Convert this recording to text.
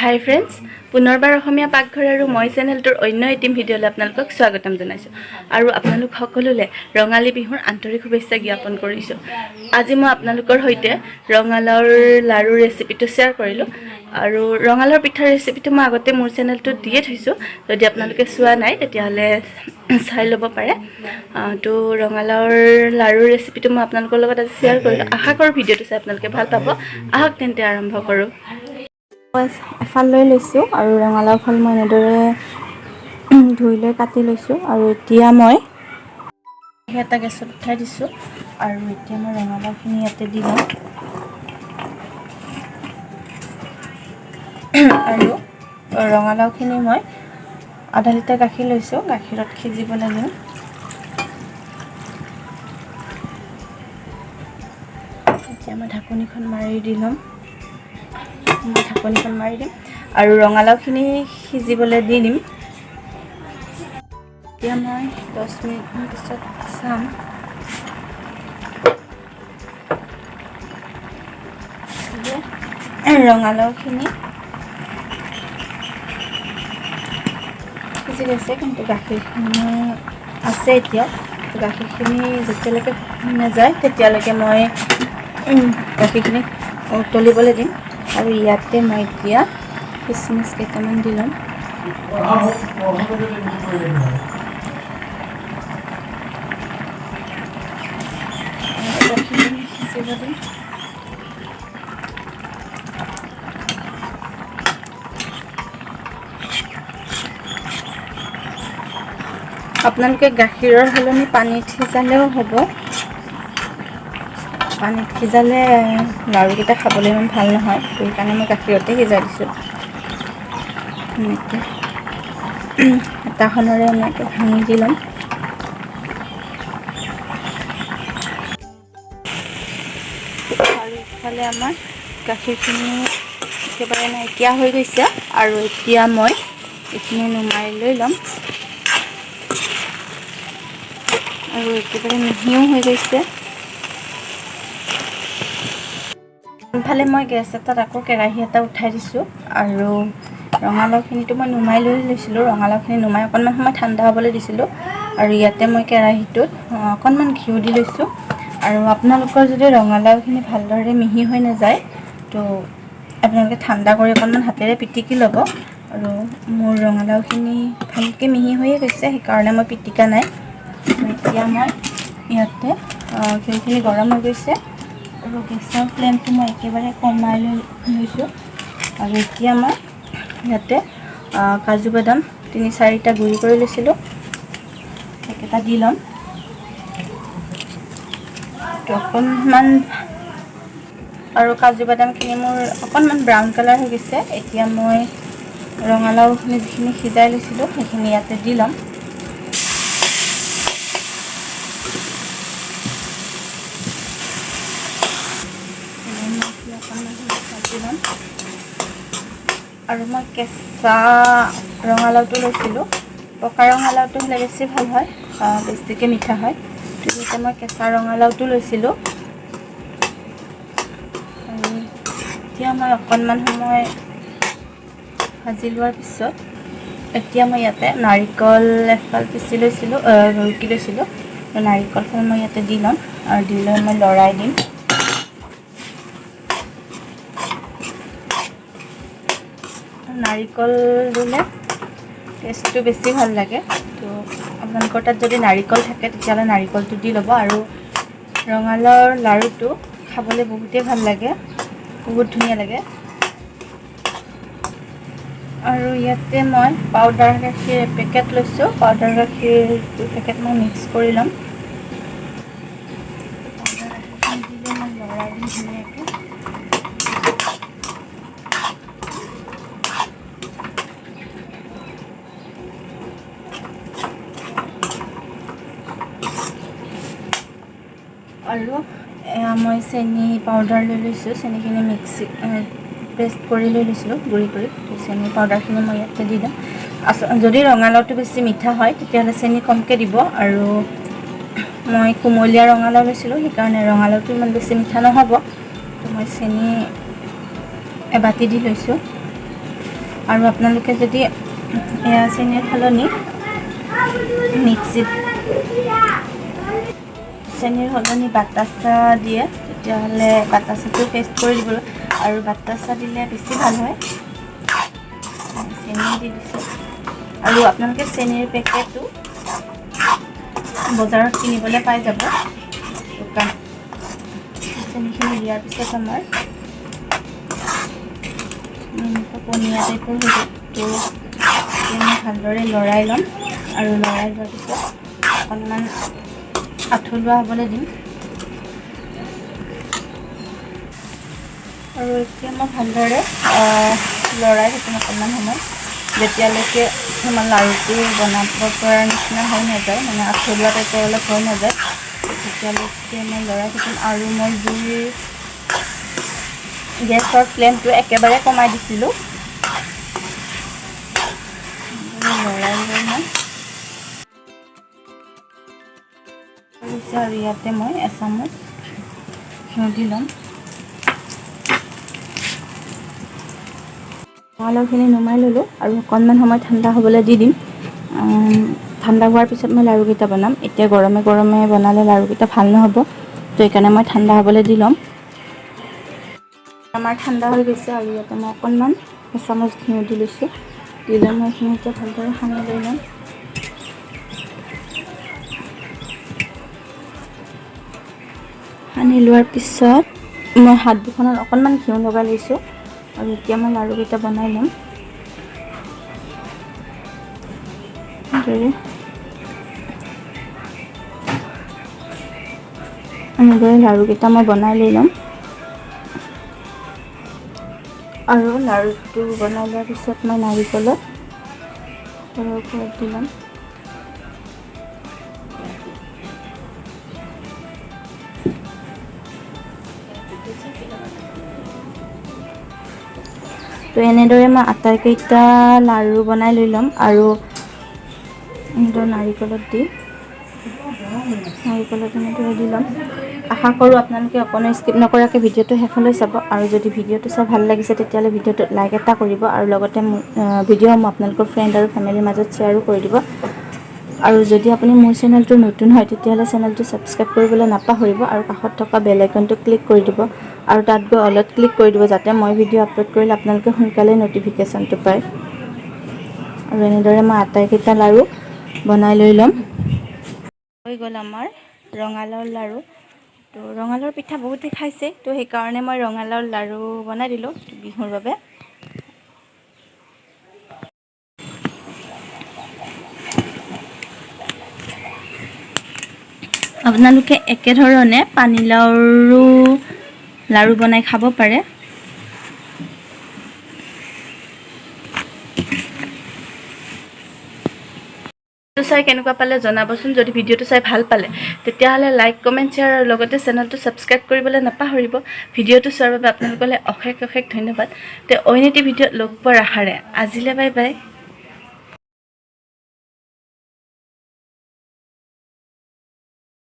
হাই friends, পুনৰবাৰ অসমীয়া পাকঘৰ আৰু মই চেনেলটোৰ অন্য এটি ভিডিঅ'লৈ আপোনালোকক স্বাগতম জনাইছোঁ আৰু আপোনালোক সকলোলৈ ৰঙালী বিহুৰ আন্তৰিক শুভেচ্ছা জ্ঞাপন কৰিছোঁ। আজি মই আপোনালোকৰ সৈতে ৰঙালাওৰ লাড়ু ৰেচিপিটো শ্বেয়াৰ কৰিলোঁ আৰু ৰঙালাওৰ পিঠাৰ ৰেচিপিটো মই আগতে মোৰ চেনেলটোত দিয়ে থৈছোঁ। যদি আপোনালোকে চোৱা নাই তেতিয়াহ'লে চাই ল'ব পাৰে। তো ৰঙালাওৰ লাড়ুৰ ৰেচিপিটো মই আপোনালোকৰ লগত আজি শ্বেয়াৰ কৰিলোঁ। আশা কৰোঁ ভিডিঅ'টো চাই আপোনালোকে ভাল পাব। আহক তেন্তে আৰম্ভ কৰোঁ। এফাল লৈ লৈছোঁ আৰু ৰঙালাও ফাল মই এনেদৰে ধুই লৈ কাটি লৈছোঁ আৰু এতিয়া মই এটা গেছত উঠাই দিছোঁ আৰু এতিয়া মই ৰঙালাওখিনি ইয়াতে দি লওঁ আৰু ৰঙালাওখিনি মই আধা লিটাৰ গাখীৰ লৈছোঁ, গাখীৰত সিজিবলৈ দিওঁ। এতিয়া মই ঢাকনিখন মাৰি দি ল'ম। ঢাকনিখন মাৰি দিম আৰু ৰঙালাওখিনি সিজিবলৈ দি দিম। এতিয়া মই 10 মিনিটমান পিছত চাম। ৰঙালাওখিনি সিজি গৈছে, কিন্তু গাখীৰখিনি আছে এতিয়া। গাখীৰখিনি যেতিয়ালৈকে নাযায় তেতিয়ালৈকে মই গাখীৰখিনি উতলিবলৈ দিম আৰু ইয়াতে মই এতিয়া কিচমিচ কেইটামান দি ল'ম। গাখীৰখিনি সিজিব দিম। আপোনালোকে গাখীৰৰ সলনি পানীত সিজালেও হ'ব। পানীত সিজালে লাড়ুকেইটা খাবলৈ ইমান ভাল নহয়, সেইকাৰণে মই গাখীৰতে সিজাই দিছোঁ। এনেকৈ হেতাখনেৰে এনেকৈ ভাঙি দি ল'ম। আৰু ইফালে আমাৰ গাখীৰখিনি একেবাৰে নাইকিয়া হৈ গৈছে আৰু এতিয়া মই এইখিনি নুমাই লৈ ল'ম আৰু একেবাৰে মিহিও হৈ গৈছে। ইফালে মই গেছ এটাত আকৌ কেৰাহী এটা উঠাই দিছোঁ আৰু ৰঙালাওখিনিতো মই নুমাই লৈ লৈছিলোঁ। ৰঙালাওখিনি নুমাই অকণমান সময় ঠাণ্ডা হ'বলৈ দিছিলোঁ আৰু ইয়াতে মই কেৰাহীটোত অকণমান ঘিউ দি লৈছোঁ। আৰু আপোনালোকৰ যদি ৰঙালাওখিনি ভালদৰে মিহি হৈ নাযায় তো আপোনালোকে ঠাণ্ডা কৰি অকণমান হাতেৰে পিটিকি ল'ব। আৰু মোৰ ৰঙালাওখিনি ভালকৈ মিহি হৈয়ে গৈছে, সেইকাৰণে মই পিটিকা নাই। এতিয়া মই ইয়াতে ঘিউখিনি গৰম হৈ গৈছে আৰু গেছৰ ফ্লেমটো মই একেবাৰে কমাই লৈছোঁ আৰু এতিয়া মই ইয়াতে কাজু বাদাম 3-4টা গুড়ি কৰি লৈছিলোঁ, সেইকেইটা দি ল'ম। অকণমান আৰু কাজু বাদামখিনি মোৰ অকণমান ব্ৰাউন কালাৰ হৈ গৈছে। এতিয়া মই ৰঙালাওখিনি যিখিনি সিজাই লৈছিলোঁ সেইখিনি ইয়াতে দি ল'ম। আৰু মই কেঁচা ৰঙালাওটো লৈছিলোঁ। পকা ৰঙালাওটো হ'লে বেছি ভাল হয়, বেছিকৈ মিঠা হয়। গতিকে মই কেঁচা ৰঙালাওটো লৈছিলোঁ। আৰু এতিয়া মই অকণমান সময় ভাজি লোৱাৰ পিছত এতিয়া মই ইয়াতে নাৰিকল এফাল পিচি লৈছিলোঁ, ৰুকি লৈছিলোঁ। নাৰিকলখন মই ইয়াতে দি ল'ম আৰু দি লৈ মই লৰাই দিম। নাৰিকল দিলে টেষ্টটো বেছি ভাল লাগে। তো আপোনালোকৰ তাত যদি নাৰিকল থাকে তেতিয়াহ'লে নাৰিকলটো দি ল'ব। আৰু ৰঙালাওৰ লাড়ুটো খাবলৈ বহুতেই ভাল লাগে, বহুত ধুনীয়া লাগে। আৰু ইয়াতে মই পাউডাৰ গাখীৰ এপেকেট লৈছোঁ। পাউডাৰ গাখীৰ 2 পেকেট মই মিক্স কৰি ল'ম। পাউডাৰ গাখীৰখিনি দিলে মই লৰাই দিম ধুনীয়াকৈ। আৰু মই চেনি পাউডাৰ লৈ লৈছোঁ। চেনিখিনি মিক্সিত পেষ্ট কৰি লৈ লৈছিলোঁ, গুড়ি কৰি। চেনি পাউডাৰখিনি মই ইয়াতে দি দিম। যদি ৰঙালাওটো বেছি মিঠা হয় তেতিয়াহ'লে চেনি কমকৈ দিব। আৰু মই কুমলীয়া ৰঙালাও লৈছিলোঁ, সেইকাৰণে ৰঙালাওটো ইমান বেছি মিঠা নহ'ব। তো মই চেনি এবাতি দি লৈছোঁ। আৰু আপোনালোকে যদি এয়া চেনিৰ সলনি মিক্সিত চেনিৰ সলনি বাটাচা দিয়ে তেতিয়াহ'লে বাটাচাটো পেষ্ট কৰি দিব আৰু বাটাচা দিলে বেছি ভাল হয়। চেনি দি দিছোঁ আৰু আপোনালোকে চেনিৰ পেকেটটো বজাৰত কিনিবলৈ পাই যাব দোকান। চেনিখিনি দিয়াৰ পিছত আমাৰ পনীয়া টাইপৰ হৈ যায়। তো আমি ভালদৰে লৰাই ল'ম আৰু লৰাই লোৱাৰ পিছত অকণমান আঠলুৱা হ'বলৈ দিম। আৰু এতিয়া মই ভালদৰে লৰাই থাকিম অকণমান সময়, যেতিয়ালৈকে আমাৰ লাড়ুটো বনাব পৰা নিচিনা হৈ নাযায়, মানে আঠলুৱা টাইপৰ অলপ হৈ নাযায়, তেতিয়ালৈকে মই লৰাই থাকিম। আৰু মই গেছৰ ফ্লেমটো একেবাৰে কমাই দিছিলোঁ। লৰাই লৈ মই আৰু ইয়াতে মই এচামুচ ঘিউ দি ল'ম। ৰঙালাওখিনি নমাই ল'লোঁ আৰু অকণমান সময় ঠাণ্ডা হ'বলৈ দি দিম। ঠাণ্ডা হোৱাৰ পিছত মই লাড়ুকেইটা বনাম। এতিয়া গৰমে গৰমে বনালে লাড়ুকেইটা ভাল নহ'ব, তো সেইকাৰণে মই ঠাণ্ডা হ'বলৈ দি ল'ম। আমাৰ ঠাণ্ডা হৈ গৈছে আৰু ইয়াতে মই অকণমান এচামুচ ঘিউ দি লৈছোঁ। দি লৈ মই এইখিনি এতিয়া ভালদৰে সানি লৈ ল'ম। সানি লোৱাৰ পিছত মই হাত দুখনত অকণমান ঘিউ লগাই লৈছোঁ আৰু এতিয়া মই লাড়ুকেইটা বনাই ল'ম। এনেদৰে লাড়ুকেইটা মই বনাই লৈ ল'ম। আৰু লাড়ুটো বনাই লোৱাৰ পিছত মই নাৰিকলত ওপৰত দি ল'ম। তো এনেদৰে মই আটাইকেইটা লাড়ু বনাই লৈ ল'ম আৰু এনেদৰে নাৰিকলত এনেদৰে দি ল'ম। আশা কৰোঁ আপোনালোকে অকণো স্কিপ নকৰাকৈ ভিডিঅ'টো শেষলৈ চাব, আৰু যদি ভিডিঅ'টো চাই ভাল লাগিছে তেতিয়াহ'লে ভিডিঅ'টোত লাইক এটা কৰিব আৰু লগতে ভিডিঅ'সমূহ আপোনালোকৰ ফ্ৰেণ্ড আৰু ফেমিলিৰ মাজত শ্বেয়াৰো কৰি দিব। আৰু যদি আপুনি মোৰ চেনেলটো নতুন হয় তেতিয়াহ'লে চেনেলটো ছাবস্ক্ৰাইব কৰিবলৈ নাপাহৰিব আৰু কাষত থকা বেল আইকনটো ক্লিক কৰি দিব আৰু তাত গৈ অলত ক্লিক কৰি দিব, যাতে মই ভিডিঅ' আপলোড কৰিলে আপোনালোকে সোনকালে ন'টিফিকেশ্যনটো পায়। আৰু এনেদৰে মই আটাইকেইটা লাড়ু বনাই লৈ ল'ম। হৈ গ'ল আমাৰ ৰঙালাওৰ লাড়ু। তো ৰঙালাওৰ পিঠা বহুতে খাইছে, তো সেইকাৰণে মই ৰঙালাওৰ লাড়ু বনাই দিলোঁ বিহুৰ বাবে। আপোনালোকে একেধৰণে পানীলাওৰো লাড়ু বনাই খাব পাৰে। চাই কেনেকুৱা পালে জনাবচোন। যদি ভিডিঅ'টো চাই ভাল পালে তেতিয়াহ'লে লাইক, কমেণ্ট, শ্বেয়াৰ আৰু লগতে চেনেলটো ছাবস্ক্ৰাইব কৰিবলৈ নাপাহৰিব। ভিডিঅ'টো চোৱাৰ বাবে আপোনালোকলৈ অশেষ অশেষ ধন্যবাদ। অইন এটি ভিডিঅ'ত লগ পোৱাৰ আশাৰে আজিলৈ বাই বাই।